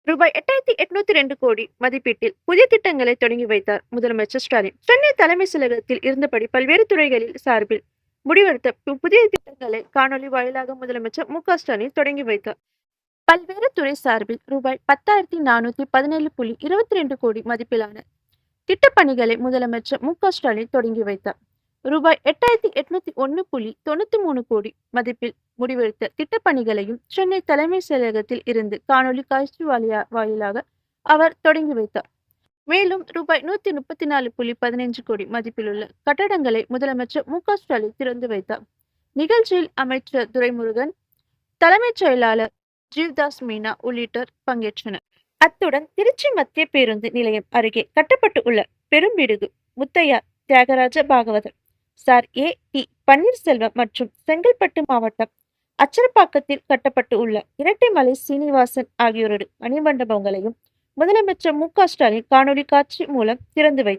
ரூபாய் 8802 கோடி மதிப்பீட்டில் புதிய திட்டங்களை தொடங்கி வைத்தார் முதலமைச்சர் ஸ்டாலின். சென்னை தலைமைச் செயலகத்தில் இருந்தபடி பல்வேறு துறைகளில் சார்பில் முடிவெடுத்த புதிய திட்டங்களை காணொலி வாயிலாக முதலமைச்சர் மு.க.ஸ்டாலின் தொடங்கி வைத்தார். பல்வேறு துறை சார்பில் ரூபாய் 10,417.22 கோடி மதிப்பிலான திட்டப்பணிகளை முதலமைச்சர் மு.க.ஸ்டாலின் தொடங்கி வைத்தார். ரூபாய் 8,801.93 கோடி மதிப்பில் முடிவெடுத்த திட்டப்பணிகளையும் சென்னை தலைமை செயலகத்தில் இருந்து காணொலி காட்சி வாயிலாக அவர் தொடங்கி வைத்தார். மேலும் ரூபாய் 134.15 கோடி மதிப்பிலுள்ள கட்டடங்களை முதலமைச்சர் மு.க.ஸ்டாலின் திறந்து வைத்தார். நிகழ்ச்சியில் அமைச்சர் துரைமுருகன், தலைமைச் செயலாளர் ஜீவ்தாஸ் மீனா உள்ளிட்டோர் பங்கேற்றனர். அத்துடன் திருச்சி மத்திய பேருந்து நிலையம் அருகே கட்டப்பட்டு உள்ள பெரும்பிடுகு முத்தையா தியாகராஜ பாகவதர், சார் ஏ.டி. பன்னீர்செல்வம் மற்றும் செங்கல்பட்டு மாவட்டம் அச்சரப்பாக்கத்தில் கட்டப்பட்டு உள்ள இரட்டைமலை சீனிவாசன் ஆகியோரது மணிமண்டபங்களையும் முதலமைச்சர் மு.க.ஸ்டாலின் காணொலி காட்சி மூலம் திறந்து வைத்தார்.